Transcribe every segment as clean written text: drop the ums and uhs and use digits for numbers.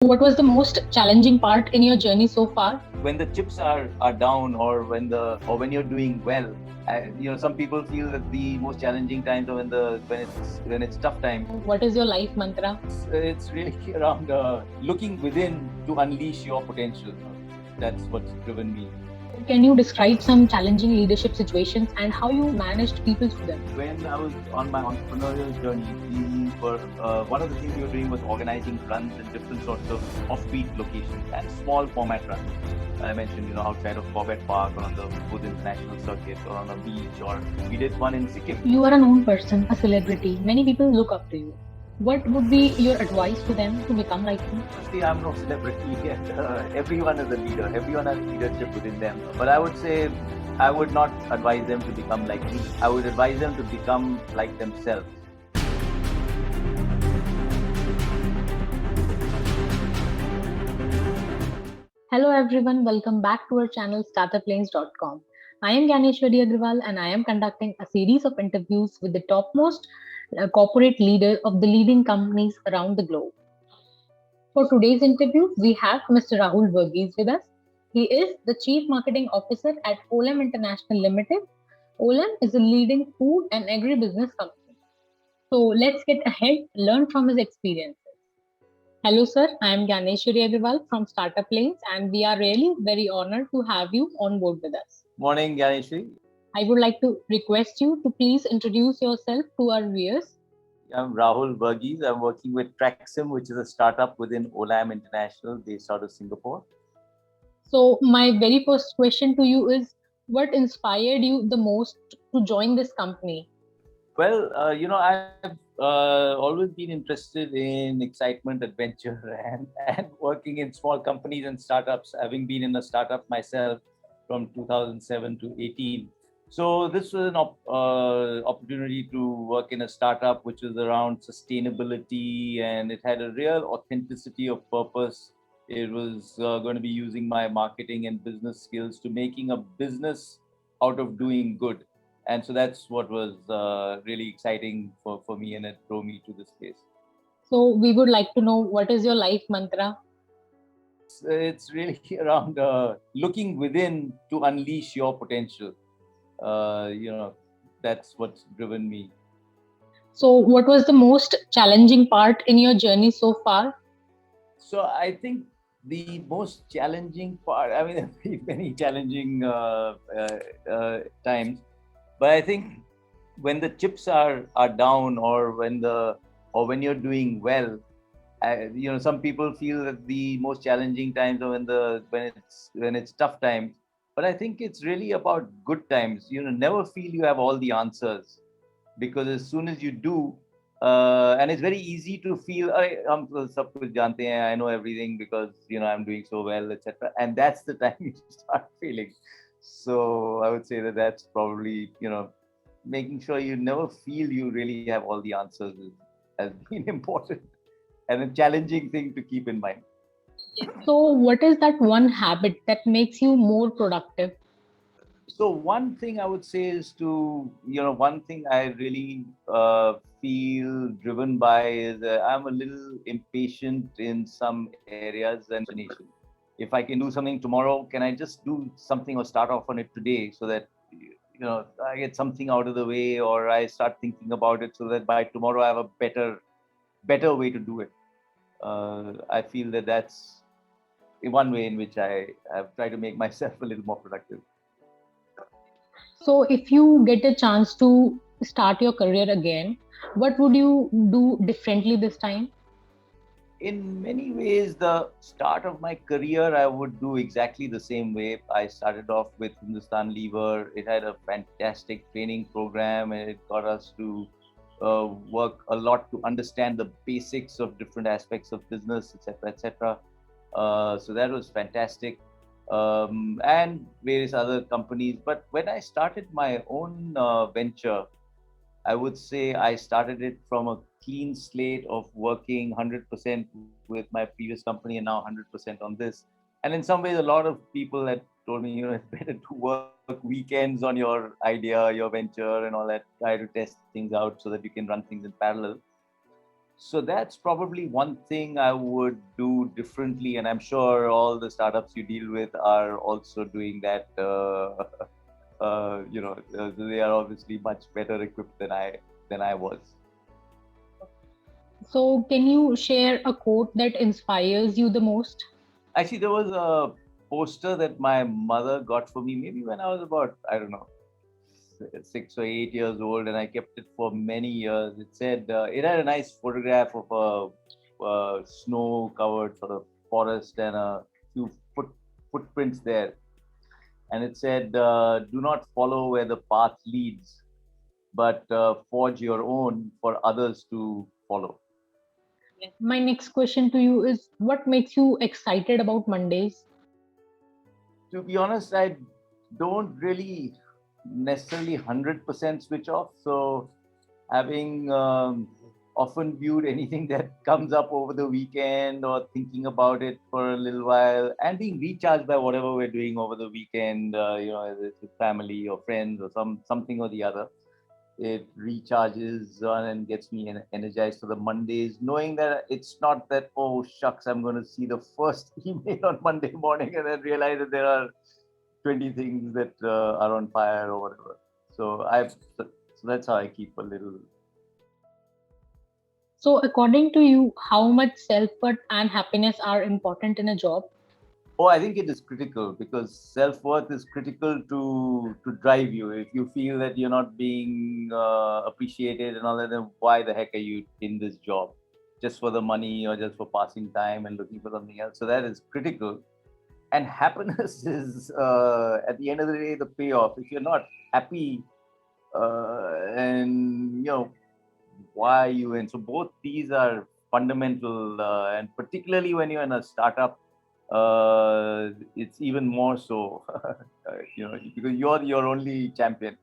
What was the most challenging part in your journey so far? When the chips are down, or when you're doing well, some people feel that the most challenging times are when it's tough times. What is your life mantra? It's really around looking within to unleash your potential. That's what's driven me. Can you describe some challenging leadership situations and how you managed people through them? When I was on my entrepreneurial journey, we were one of the things we were doing was organizing runs in different sorts of offbeat locations and small format runs. I mentioned, outside of Corbett Park or on the Wood International Circuit or on a beach, or we did one in Sikkim. You are a known person, a celebrity. Many people look up to you. What would be your advice to them to become like you? Honestly, I'm no celebrity yet. Everyone is a leader. Everyone has leadership within them. But I would say I would not advise them to become like me. I would advise them to become like themselves. Hello everyone, welcome back to our channel startuplanes.com. I am Ganeshwari Agrawal and I am conducting a series of interviews with the topmost corporate leaders of the leading companies around the globe. For today's interview, we have Mr. Rahul Verghese with us. He is the Chief Marketing Officer at Olam International Limited. Olam is a leading food and agri-business company. So let's get ahead, learn from his experiences. Hello, sir. I am Ganeshwari Agrawal from Startup Lanes, and we are really very honored to have you on board with us. Morning, Ganeshri. I would like to request you to please introduce yourself to our viewers. I'm Rahul Verghese. I'm working with TRACSIM, which is a startup within Olam International based out of Singapore. So, my very first question to you is what inspired you the most to join this company? Well, I've always been interested in excitement, adventure, and working in small companies and startups, having been in a startup myself from 2007 to 18. So this was an opportunity to work in a startup which was around sustainability, and it had a real authenticity of purpose. It was going to be using my marketing and business skills to making a business out of doing good, and so that's what was really exciting for me, and it drove me to this place. So, we would like to know what is your life mantra? It's really around looking within to unleash your potential. uh, you know that's what's driven me. So, what was the most challenging part in your journey so far? So I think the most challenging part, I mean, there have been many challenging times, but I think when the chips are down, or when you're doing well, some people feel that the most challenging times are when it's tough times. But I think it's really about good times. Never feel you have all the answers, because as soon as you do, and it's very easy to feel, "Arey, hum to sab kuch jante hain, I know everything because I'm doing so well, etc." And that's the time you start feeling. So I would say that that's probably making sure you never feel you really have all the answers has been important and a challenging thing to keep in mind. So, what is that one habit that makes you more productive? So one thing I would say is one thing I really feel driven by is I'm a little impatient in some areas and destination. If I can do something tomorrow, can I just do something or start off on it today, so that I get something out of the way, or I start thinking about it, so that by tomorrow I have a better way to do it. I feel that that's one way in which I have tried to make myself a little more productive. So, if you get a chance to start your career again, what would you do differently this time? In many ways, the start of my career, I would do exactly the same way. I started off with Hindustan Lever. It had a fantastic training program, and it got us to work a lot to understand the basics of different aspects of business, etc., etc. So that was fantastic, and various other companies. But when I started my own venture, I would say I started it from a clean slate of working 100% with my previous company, and now 100% on this. And in some ways, a lot of people had told me, it's better to work weekends on your idea, your venture, and all that, try to test things out so that you can run things in parallel. So that's probably one thing I would do differently, and I'm sure all the startups you deal with are also doing that. They are obviously much better equipped than I was. So, can you share a quote that inspires you the most? Actually, there was a poster that my mother got for me maybe when I was about, I don't know, 6 or 8 years old, and I kept it for many years. It had a nice photograph of a snow-covered sort of forest and a few footprints there, and it said, "Do not follow where the path leads, but forge your own for others to follow." My next question to you is, what makes you excited about Mondays? To be honest, I don't really necessarily 100% switch off. So having often viewed anything that comes up over the weekend or thinking about it for a little while and being recharged by whatever we're doing over the weekend, whether it's with family or friends or something or the other, it recharges and gets me energized for the Mondays, knowing that it's not that, oh shucks, I'm going to see the first email on Monday morning and then realize that there are 20 things that are on fire or whatever. So that's how I keep a little. So, according to you, how much self worth and happiness are important in a job? Oh, I think it is critical because self worth is critical to drive you. If you feel that you're not being appreciated and all that, then why the heck are you in this job? Just for the money or just for passing time and looking for something else? So that is critical. And happiness is, at the end of the day, the payoff. If you're not happy, and why are you in? So both these are fundamental, and particularly when you're in a startup, it's even more so. Because you're your only champion.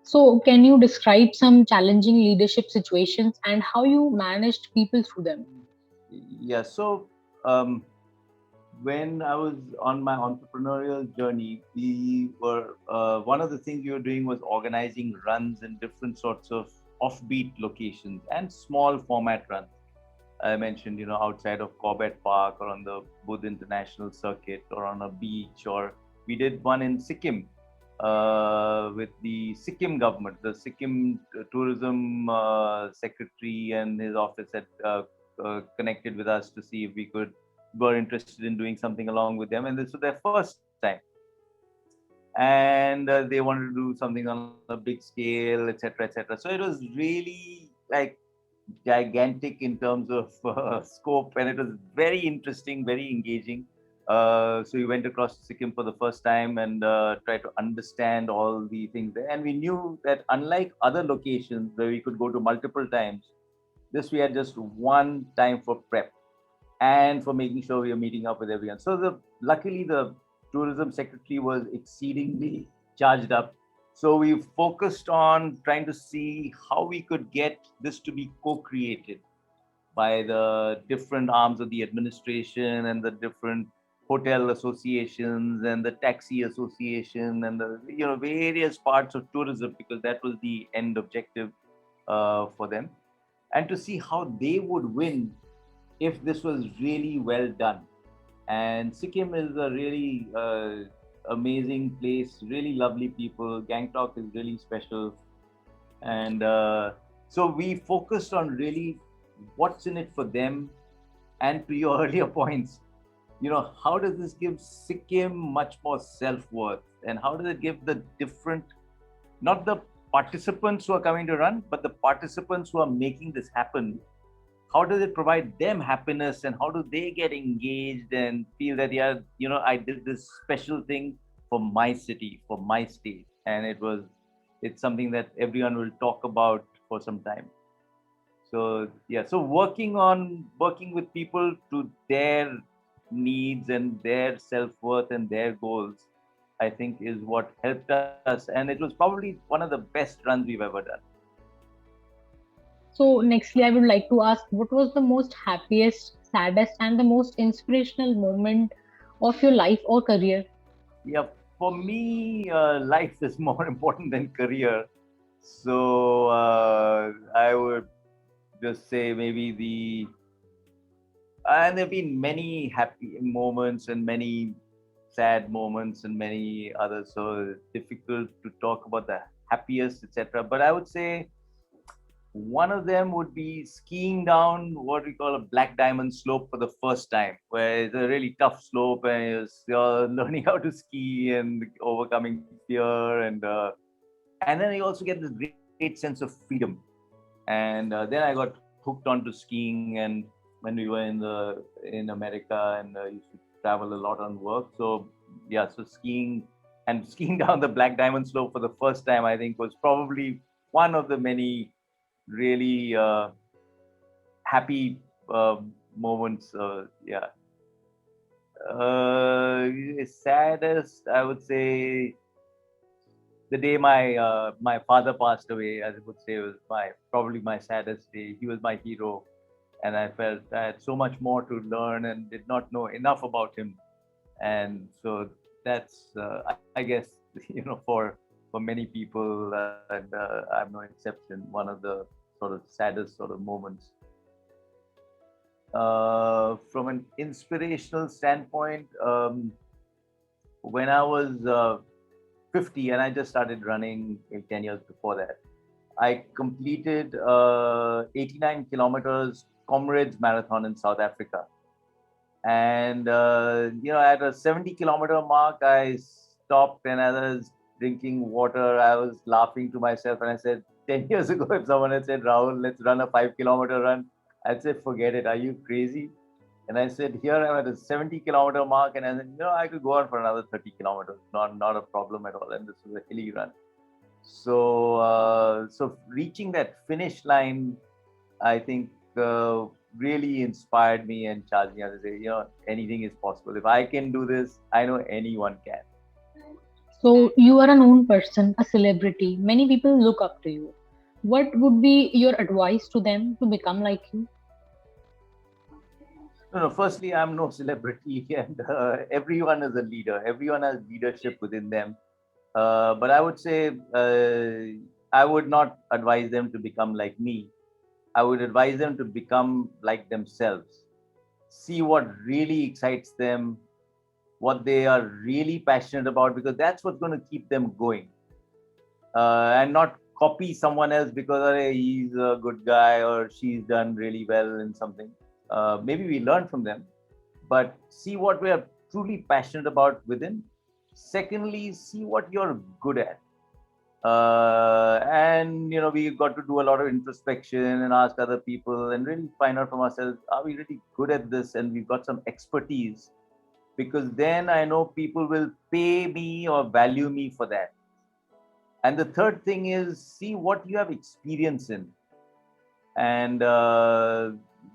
So, can you describe some challenging leadership situations and how you managed people through them? Yeah. So um, when I was on my entrepreneurial journey, we were one of the things we were doing was organizing runs in different sorts of offbeat locations and small format runs. I mentioned, outside of Corbett Park or on the Buddh International Circuit or on a beach, or we did one in Sikkim with the Sikkim government. The Sikkim tourism secretary and his office had connected with us to see if we were interested in doing something along with them. And this was their first time. And they wanted to do something on a big scale, etc., etc. So it was really like gigantic in terms of scope, and it was very interesting, very engaging. So we went across to Sikkim for the first time and tried to understand all the things there. And we knew that unlike other locations where we could go to multiple times, this we had just one time for prep and for making sure we are meeting up with everyone. So luckily the tourism secretary was exceedingly charged up. So we focused on trying to see how we could get this to be co-created by the different arms of the administration and the different hotel associations and the taxi association and the various parts of tourism, because that was the end objective for them, and to see how they would win if this was really well done. And Sikkim is a really amazing place, really lovely people. Gangtok is really special. And so we focused on really what's in it for them. And to your earlier points, how does this give Sikkim much more self worth? And how does it give the different, not the participants who are coming to run, but the participants who are making this happen, how does it provide them happiness, and how do they get engaged and feel that, yeah, I did this special thing for my city, for my state, and it's something that everyone will talk about for some time. So yeah, so working with people to their needs and their self-worth and their goals, I think is what helped us, and it was probably one of the best runs we've ever done. So, nextly, I would like to ask, what was the most happiest, saddest, and the most inspirational moment of your life or career? Yeah, for me, life is more important than career. So I would just say maybe the and there have been many happy moments and many sad moments and many others. So difficult to talk about the happiest, etc. But I would say one of them would be skiing down what we call a black diamond slope for the first time, where it's a really tough slope and you're learning how to ski and overcoming fear, and then you also get this great sense of freedom. And then I got hooked onto skiing, and when we were in America, and used to travel a lot on work. So yeah, so skiing and skiing down the Black Diamond Slope for the first time, I think, was probably one of the many really happy moments. Yeah, saddest, I would say, the day my father passed away. I would say was my probably my saddest day. He was my hero, and I felt I had so much more to learn and did not know enough about him. And so that's I guess for many people, and I'm no exception. One of the sort of saddest sort of moments. From an inspirational standpoint, when I was 50, and I just started running 10 years before that, I completed 89 kilometers Comrades Marathon in South Africa. And, at a 70-kilometer mark, I stopped, and as I was drinking water, I was laughing to myself. And I said, 10 years ago, if someone had said, Rahul, let's run a 5-kilometer run, I'd say, forget it. Are you crazy? And I said, here I'm at a 70-kilometer mark, and I said, I could go on for another 30 kilometers. Not a problem at all. And this was a hilly run. So reaching that finish line, I think really inspired me and charged me to say, anything is possible. If I can do this, I know anyone can. So you are a known person, a celebrity. Many people look up to you. What would be your advice to them to become like you? No, firstly, I'm no celebrity, and everyone is a leader. Everyone has leadership within them. But I would say I would not advise them to become like me. I would advise them to become like themselves. See what really excites them, what they are really passionate about, because that's what's going to keep them going. And not copy someone else because he's a good guy or she's done really well in something. Maybe we learn from them, but see what we are truly passionate about within. Secondly, see what you're good at. And we got to do a lot of introspection and ask other people and really find out from ourselves, are we really good at this, and we've got some expertise, because then I know people will pay me or value me for that. And the third thing is, see what you have experience in. And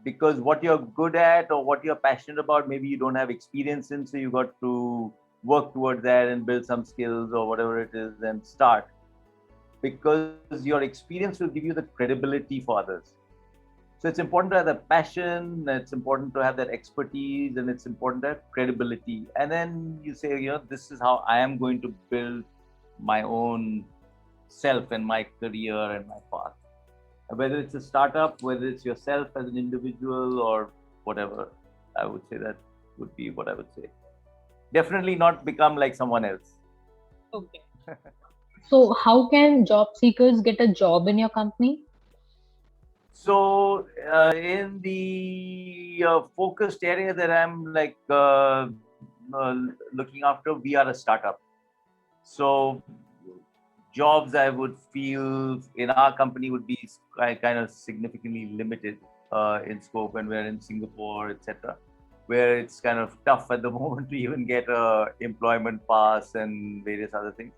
because what you're good at or what you're passionate about, maybe you don't have experience in, so you got to work towards that and build some skills or whatever it is and start, because your experience will give you the credibility for others. So it's important to have that passion, it's important to have that expertise, and it's important to have credibility. And then you say, this is how I am going to build my own self and my career and my path. Whether it's a startup, whether it's yourself as an individual or whatever, I would say that would be what I would say. Definitely not become like someone else. Okay. So how can job seekers get a job in your company? So in the focused area that I'm looking after, we are a startup. So jobs I would feel in our company would be kind of significantly limited in scope, and we're in Singapore, etc., where it's kind of tough at the moment to even get a employment pass and various other things.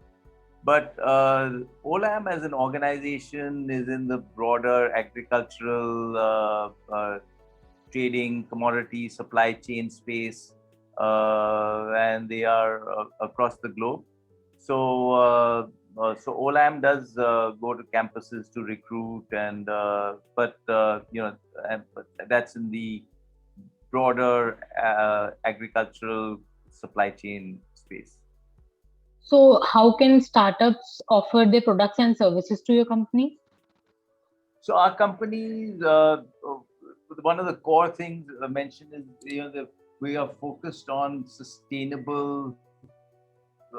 But Olam as an organization is in the broader agricultural trading, commodity, supply chain space, and they are across the globe. So Olam does go to campuses to recruit, but that's in the broader agricultural supply chain space. So how can startups offer their products and services to your company? So our companies, one of the core things mentioned is, that we are focused on sustainable.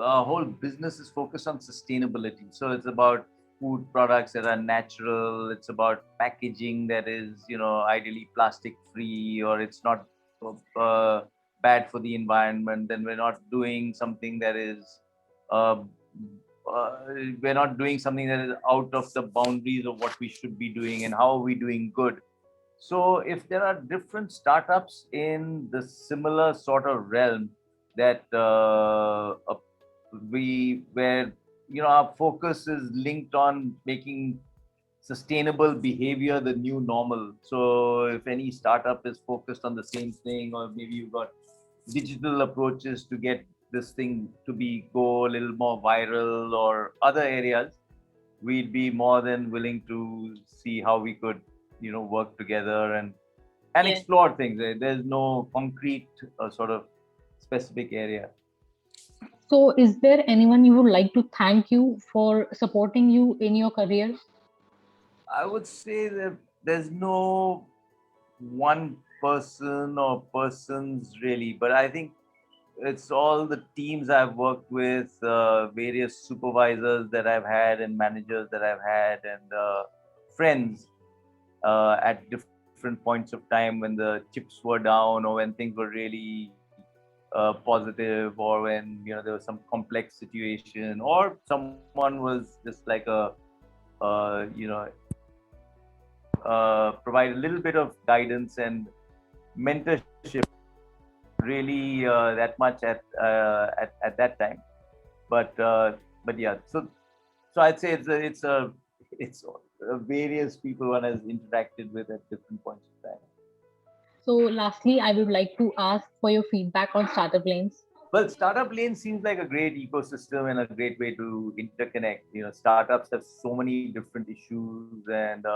Our whole business is focused on sustainability. So it's about food products that are natural. It's about packaging that is, ideally plastic free, or it's not uh, bad for the environment. Then we're not doing something that is uh, uh, we're not doing something that is out of the boundaries of what we should be doing, and how are we doing good. So if there are different startups in the similar sort of realm that we where our focus is linked on making sustainable behavior the new normal. So if any startup is focused on the same thing, or maybe you've got digital approaches to get this thing to be go a little more viral, or other areas, we'd be more than willing to see how we could work together and Yes. explore things. There's no concrete sort of specific area. So, is there anyone you would like to thank you for supporting you in your career? I would say that there's no one person or persons really, but I think it's all the teams I've worked with, various supervisors that I've had, and managers that I've had, and friends at different points of time when the chips were down, or when things were really positive, or when there was some complex situation, or someone was just like a uh, you know provide a little bit of guidance and mentorship, really that much at that time. But yeah, so I'd say it's various people one has interacted with at different points of time. So, lastly, I would like to ask for your feedback on startup lanes. Well, startup lane seems like a great ecosystem and a great way to interconnect. Startups have so many different issues, and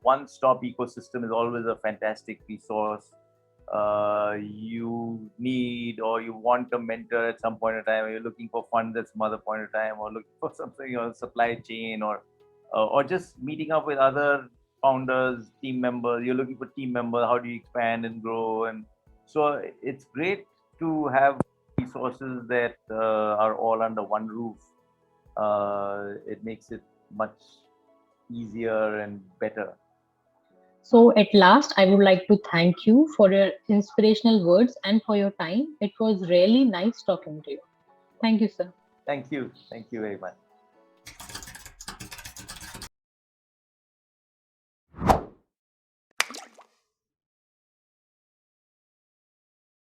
one-stop ecosystem is always a fantastic resource. You need, or you want a mentor at some point in time, or you're looking for funds at some other point in time, or looking for something, supply chain, or just meeting up with other founders, team members. You're looking for team members. How do you expand and grow? And so it's great to have resources that are all under one roof. It makes it much easier and better. So, at last, I would like to thank you for your inspirational words and for your time. It was really nice talking to you. Thank you, sir. Thank you. Thank you very much.